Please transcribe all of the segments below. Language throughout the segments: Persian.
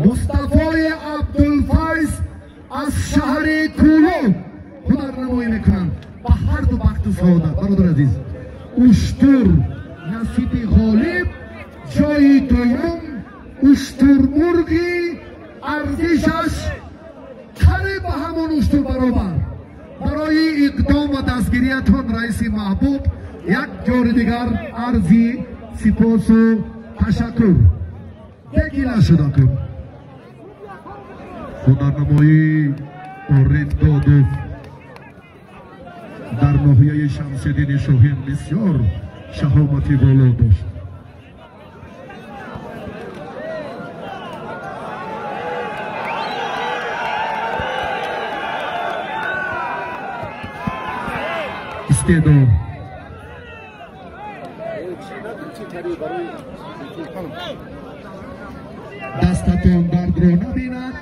مصطفی عبدالفیض از شهر کولو هنرنمایی میکنند با هر دو بخت و سعادت. برادر عزیز، اشتر نصیب غالب، جای دوم اشتر مرغی ارزشش کره به همون اشتر برابر. برای اقدام و دستگیریتان رئیس محبوب یک جور دیگر عرضی سپاس و تشکر. یکی نشده کن هنرنمایی آرین دادوف در ناحیه شمس‌الدین شاهین بسیار شهامتی بالا داشت. استعداد دستتون درد رو نبیند.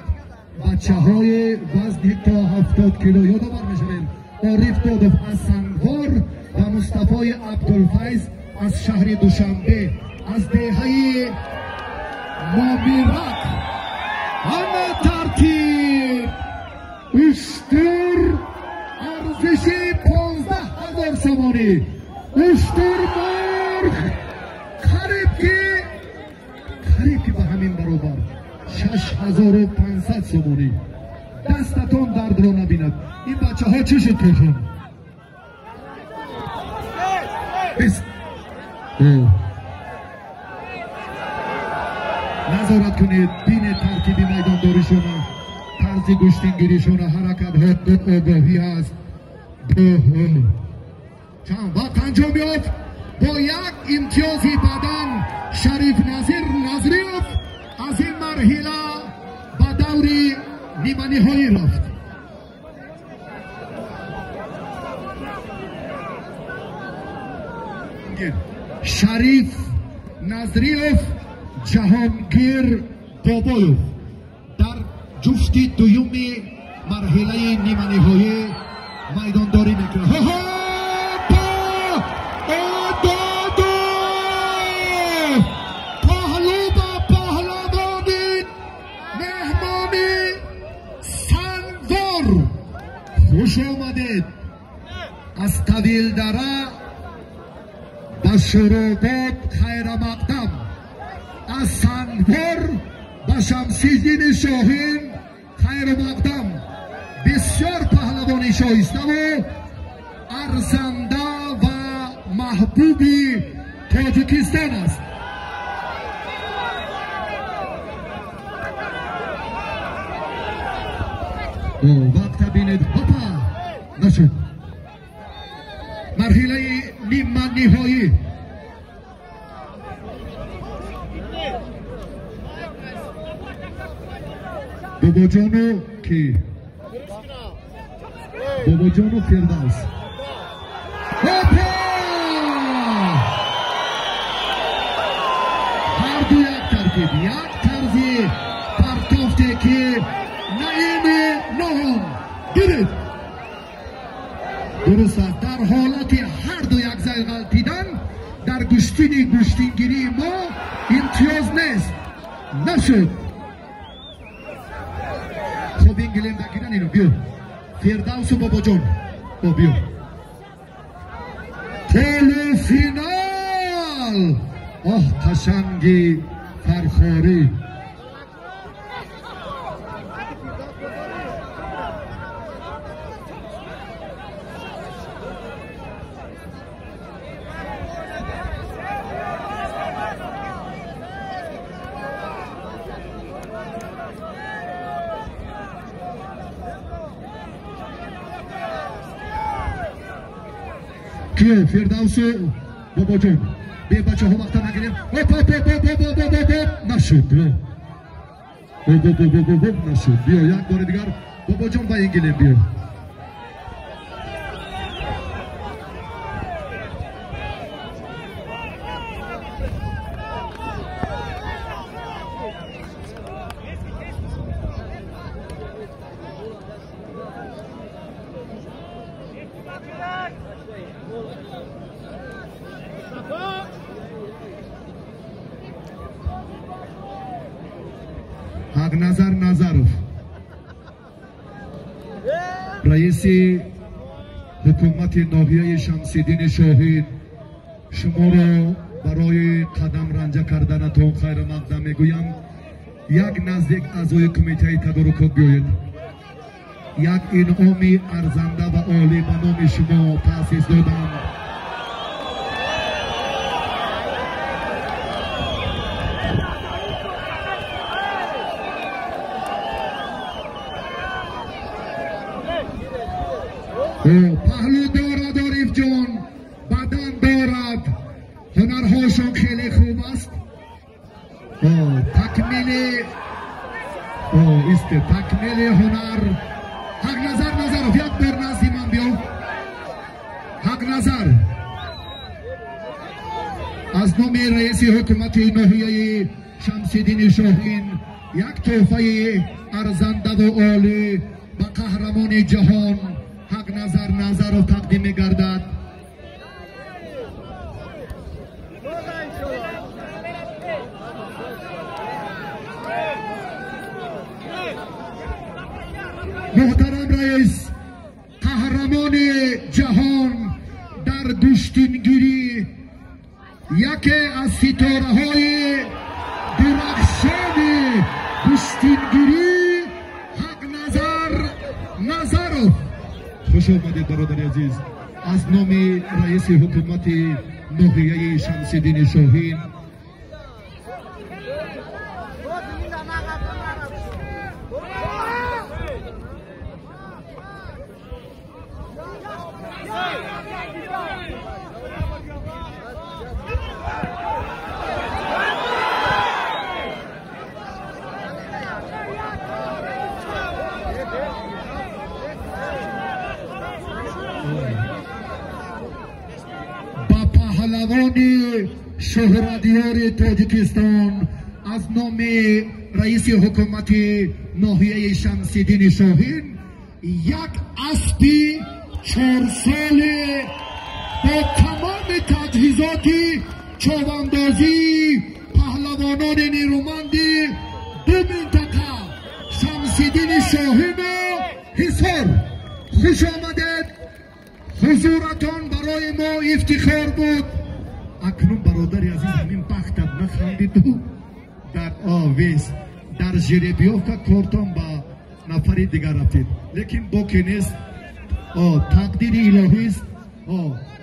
بچه های وزن تا 70 کیلو یادآور میشوید. عارف دادوف از سنگوار و مصطفی عبدالفیض از شهر دوشنبه از دهه مامیرک. همه ترتیب اشتر ارزشی 15,000 سواری. اشتر مرغ قریب که به همین برابر 6,500 سواری. دستتون درد رو نبیند. این بچه ها چی شد توشون؟ نظارت کنید بین ترکیبی میدانداریشون، طرز گشتینگیریشون، حرکت ها آگاهی هست. چند وقت انجام یافت با یک امتیازی بدن شریف نظریف از این مرحله به دوری نیمه نهایی رفت. شریف نظریف جهانگیر بابایوف در جفتی دویومی مرحله نیمه نهایی میدانداری میکنه. خوش آمدید از طویل دره به شروبات خیر مقدم، از سنگوار به شمس‌الدین شاهین خیر مقدم. بسیار پهلوانی شایسته و ارزنده و محبوبی تاجیکستان است. وقت بینید هپا نشد. مرحله نیمه نهایی بابا جانو کی؟ بابا جانو فردوس. هپا هر دو یک ترکیب، یک طرزی پرتافته که دیدید درست است. در حالت هر دو یک زای غلطیدن در گشتینگیری ما امتیاز نیست. نشد. خب این گلیم دکیدن اینو بیو فردوس و بابا جان با بیو تلو فینال. آه قشنگی فرخاری. کیه؟ فردوس بابا جان. به بچه ها وقتا نگیریم. نشد نشد. بیا یک بار دیگر بابا جان با این گلیم بیا. حقنظر نظرов رئیس حکومت ناحیه شمس‌الدین شاهین شما را برای قدم رنجه کردنتان خیر مقدم میگویم. یک نزدیک اعضای کمیته تدارکات بیایید. یک انعامی ارزنده و عالی به نام شما تأسیس دادند. پهلو دارد عارف جان، بدن دارد، هنرهاشون خیلی خوب است. تکمیل هنر. حق نظر یک بار نزدی من بیا. حق نظر از نام رئیس حکومت ناحیه شمس‌الدین شاهین یک تحفه ارزنده و عالی به قهرمان جهان حق نظر را تقدیم گردد. محترم رئیس، قهرمان جهان در گشتینگیری، یکی از ستاره های درخشان گشتینگیری حق نظرов. خوش آمدید برادر عزیز. از نام رئیس حکومت ناحیه شمس‌الدین شاهین پهلوان شهردیار تاجیکستان از نام رئیس حکومت ناحیه شمس‌الدین شاهین یک اسب 4 ساله با تمام تجهیزات چوباندازی پهلوانان نیرومند دو منطقه شمس‌الدین شاهین و حصار. خوش آمدید. حضورتان برای ما افتخار بود. اکنون برادر عزیز همین بختت نخندید تو در آویز در جریبیافت کارتان با نفر دیگر رفتید، لیکن باقی نیست. تقدیر الهی است.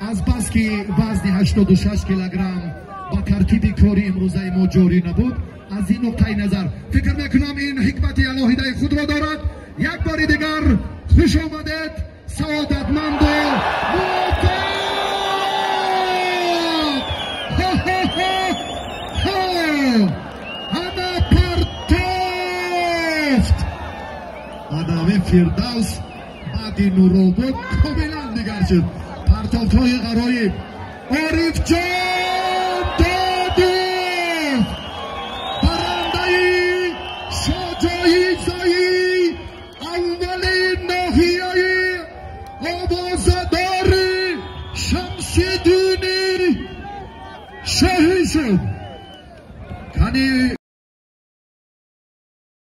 از بس که وزن 86 کیلوگرم با ترتیب کاری امروزه ما جاری نبود، از این نقطه نظر فکر میکنم این حکمت الهی خود را دارد. یک بار دیگر خوش آمدید. سعادتمند و موفق. همه پرتفت آدم فردوس بعد نورو بود کاملا دیگر شد. پرتفت های غرایب. عارف جان دادی برنده شاهجایزه اولین ناحیه آواز